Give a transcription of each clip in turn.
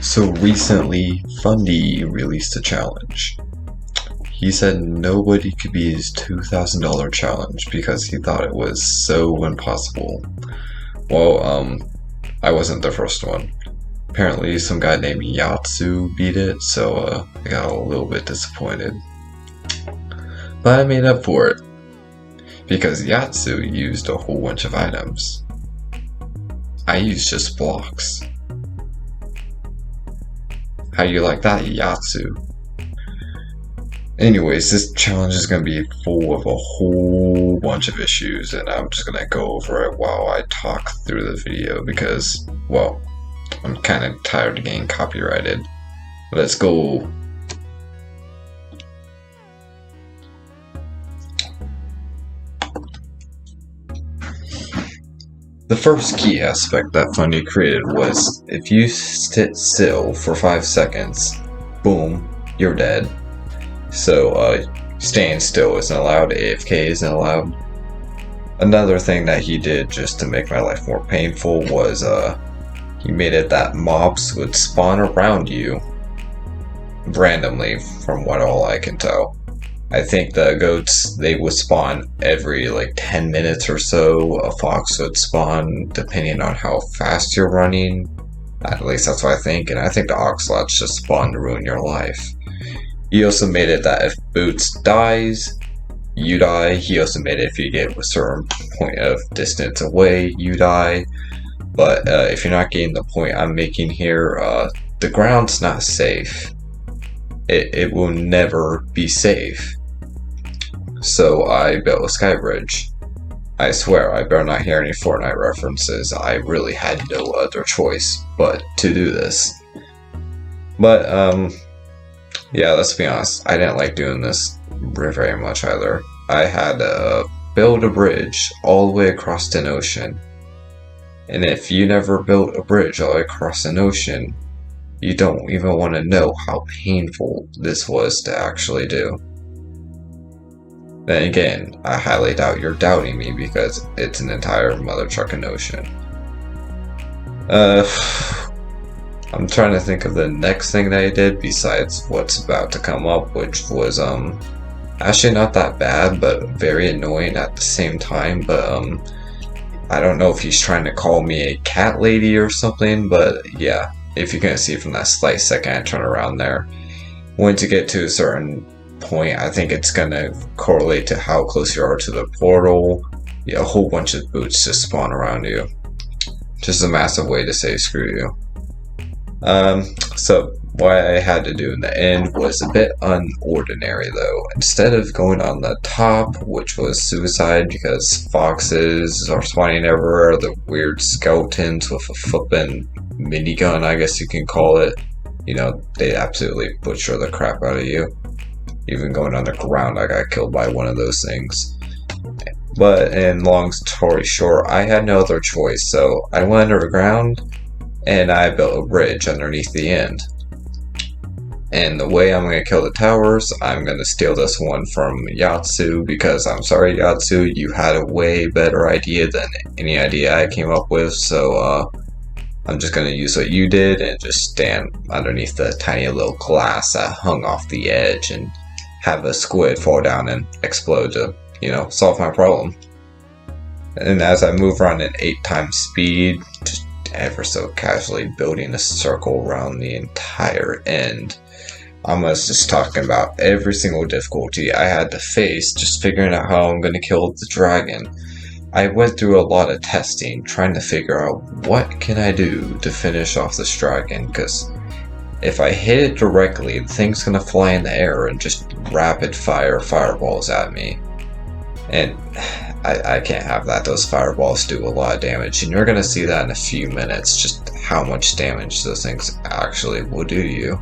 So recently, Fundy released a challenge. He said nobody could beat his $2,000 challenge because he thought it was so impossible. Well, I wasn't the first one. Apparently, some guy named Yatsu beat it, so I got a little bit disappointed. But I made up for it because Yatsu used a whole bunch of items. I used just blocks. How do you like that, Yatsu? Anyways, this challenge is going to be full of a whole bunch of issues, and I'm just going to go over it while I talk through the video because, well, I'm kind of tired of getting copyrighted. Let's go. The first key aspect that Fundy created was if you sit still for 5 seconds, boom, you're dead. So staying still isn't allowed, AFK isn't allowed. Another thing that he did just to make my life more painful was he made it that mobs would spawn around you randomly, from what all I can tell. I think the goats, they would spawn every like 10 minutes or so. A fox would spawn depending on how fast you're running. At least that's what I think. And I think the oxalots just spawn to ruin your life. He also made it that if Boots dies, you die. He also made it if you get a certain point of distance away, you die. But if you're not getting the point I'm making here, the ground's not safe. It will never be safe. So I built a sky bridge. I swear I better not hear any Fortnite references. I really had no other choice but to do this. But yeah, let's be honest, I didn't like doing this very much either. I had to build a bridge all the way across an ocean. And if you never built a bridge all the way across an ocean, you don't even want to know how painful this was to actually do. Then again, I highly doubt you're doubting me because it's an entire mother trucking ocean. I'm trying to think of the next thing that I did besides what's about to come up, which was actually not that bad, but very annoying at the same time. But I don't know if he's trying to call me a cat lady or something, but yeah, if you can see from that slight second I turn around there, once you get to a certain point, I think it's gonna correlate to how close you are to the portal. Yeah, a whole bunch of boots just spawn around you. Just a massive way to say screw you. So what I had to do in the end was a bit unordinary though. Instead of going on the top, which was suicide because foxes are spawning everywhere, the weird skeletons with a flippin' minigun, I guess you can call it. You know, they absolutely butcher the crap out of you. Even going on the ground, I got killed by one of those things. But in long story short, I had no other choice, so I went underground and I built a bridge underneath the end. And the way I'm going to kill the towers, I'm going to steal this one from Yatsu because I'm sorry Yatsu, you had a way better idea than any idea I came up with, so I'm just going to use what you did and just stand underneath the tiny little glass that hung off the edge and have a squid fall down and explode to, you know, solve my problem. And as I move around at 8 times speed, just ever so casually building a circle around the entire end, I was just talking about every single difficulty I had to face just figuring out how I'm going to kill the dragon. I went through a lot of testing trying to figure out what can I do to finish off this dragon, because if I hit it directly, the thing's gonna fly in the air and just rapid fire fireballs at me. And I can't have that. Those fireballs do a lot of damage, and you're gonna see that in a few minutes, just how much damage those things actually will do to you.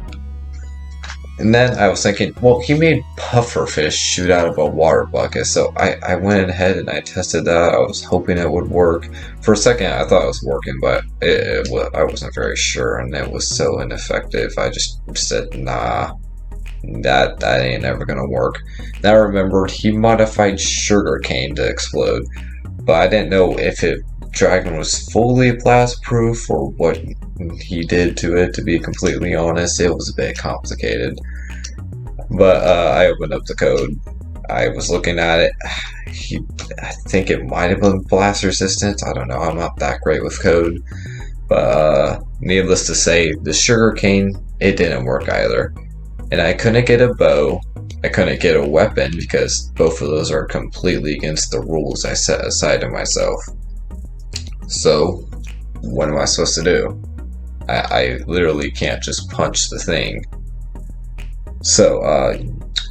And then I was thinking, well, he made pufferfish shoot out of a water bucket, so I went ahead and I tested that. I was hoping it would work. For a second, I thought it was working, but I wasn't very sure, and it was so ineffective. I just said, nah, that ain't never gonna work. Then I remembered he modified sugarcane to explode, but I didn't know if it dragon was fully blast proof for what he did to it, to be completely honest. It was a bit complicated. But I opened up the code. I was looking at it. I think it might have been blast resistance. I don't know. I'm not that great with code. But needless to say, the sugarcane, it didn't work either. And I couldn't get a bow. I couldn't get a weapon because both of those are completely against the rules I set aside to myself. So, what am I supposed to do? I literally can't just punch the thing. So,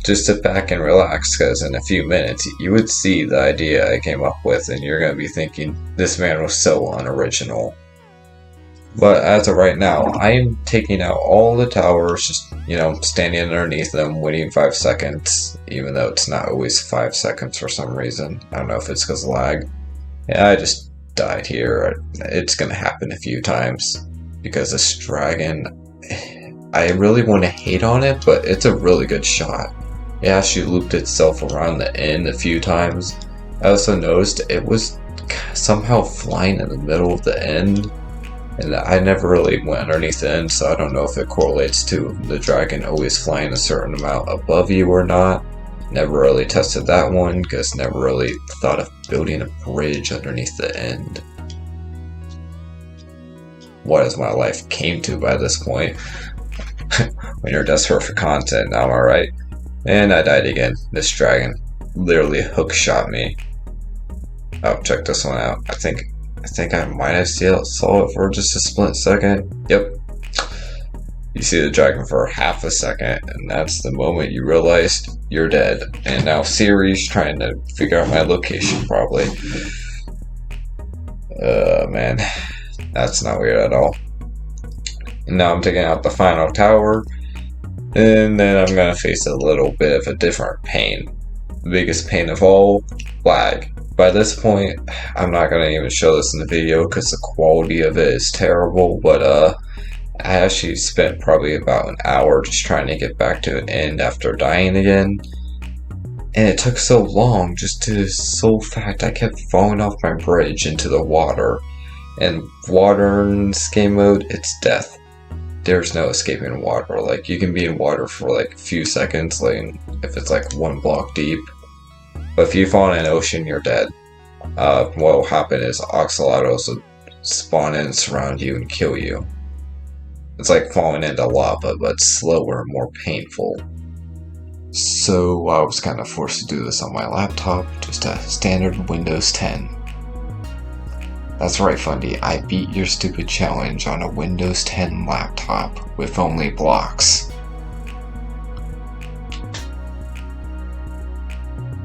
just sit back and relax, because in a few minutes you would see the idea I came up with and you're going to be thinking, this man was so unoriginal. But as of right now, I am taking out all the towers, just, standing underneath them, waiting 5 seconds, even though it's not always 5 seconds for some reason. I don't know if it's because of lag. Yeah, I just died here. It's going to happen a few times, because this dragon, I really want to hate on it, but it's a really good shot. It actually looped itself around the end a few times. I also noticed it was somehow flying in the middle of the end, and I never really went underneath the end, so I don't know if it correlates to the dragon always flying a certain amount above you or not. Never really tested that one, because never really thought of building a bridge underneath the end. What has my life came to by this point? When you're desperate for content, am I right? And I died again. This dragon literally hook shot me. Oh, check this one out. I think I might have saw it for just a split second. Yep. You see the dragon for half a second, and that's the moment you realized you're dead. And now Siri's trying to figure out my location, probably. Man. That's not weird at all. And now I'm taking out the final tower, and then I'm going to face a little bit of a different pain. The biggest pain of all, lag. By this point, I'm not going to even show this in the video because the quality of it is terrible, but I actually spent probably about an hour just trying to get back to an end after dying again. And it took so long, just to the sole fact I kept falling off my bridge into the water. And water in this game mode, it's death. There's no escaping water. Like, you can be in water for like a few seconds, like if it's like 1 block deep. But if you fall in an ocean, you're dead. What will happen is oxalotls will spawn in, surround you, and kill you. It's like falling into lava, but slower and more painful. So I was kind of forced to do this on my laptop, just a standard Windows 10. That's right, Fundy, I beat your stupid challenge on a Windows 10 laptop with only blocks.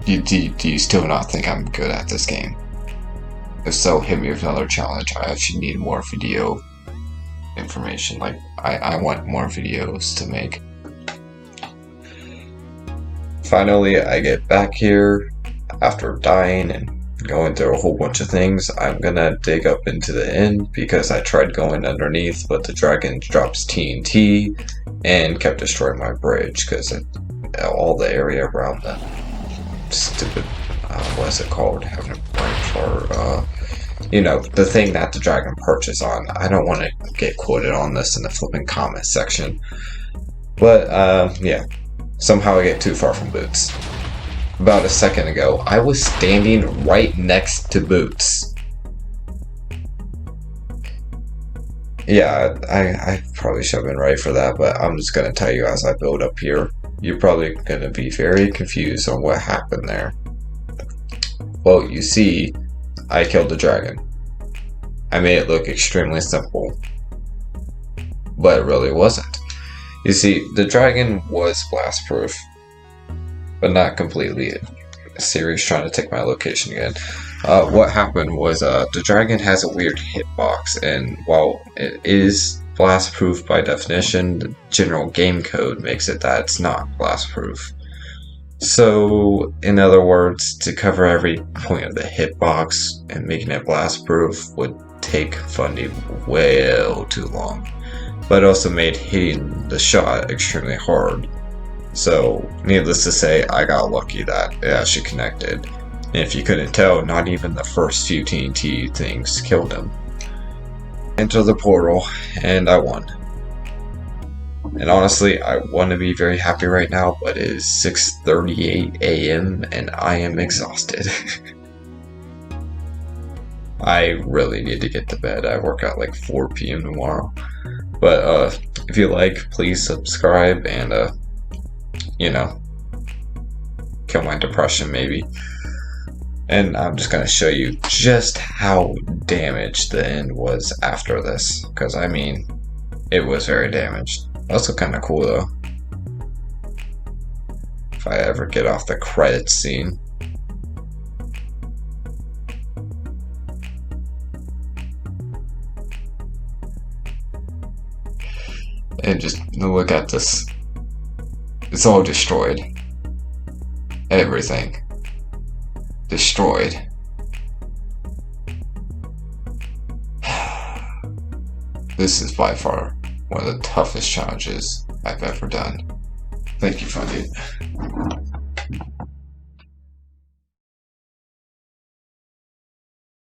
Do you still not think I'm good at this game? If so, hit me with another challenge. I actually need more video information. Like, I want more videos to make. Finally, I get back here after dying and going through a whole bunch of things. I'm gonna dig up into the end because I tried going underneath, but the dragon drops TNT and kept destroying my bridge because all the area around the stupid, what is it called? Having a brain fart. The thing that the dragon perches on. I don't want to get quoted on this in the flipping comment section. But, yeah. Somehow I get too far from Boots. About a second ago, I was standing right next to Boots. Yeah, I probably should have been ready for that, but I'm just going to tell you as I build up here. You're probably going to be very confused on what happened there. Well, you see, I killed the dragon. I made it look extremely simple, but it really wasn't. You see, the dragon was blast proof, but not completely. Siri's trying to take my location again. What happened was the dragon has a weird hitbox, and while it is blast proof by definition, the general game code makes it that it's not blast proof. So, in other words, to cover every point of the hitbox and making it blast proof would take Fundy way too long. But it also made hitting the shot extremely hard. So, needless to say, I got lucky that it actually connected. And if you couldn't tell, not even the first few TNT things killed him. Enter the portal, and I won. And honestly, I want to be very happy right now, but it is 6:38 a.m. and I am exhausted. I really need to get to bed. I work at like 4 p.m. tomorrow. But if you like, please subscribe and you know, kill my depression maybe. And I'm just gonna show you just how damaged the end was after this, because I mean, it was very damaged. Also kind of cool though. If I ever get off the credits scene. And just look at this. It's all destroyed. Everything. Destroyed. This is by far one of the toughest challenges I've ever done. Thank you, Fundy.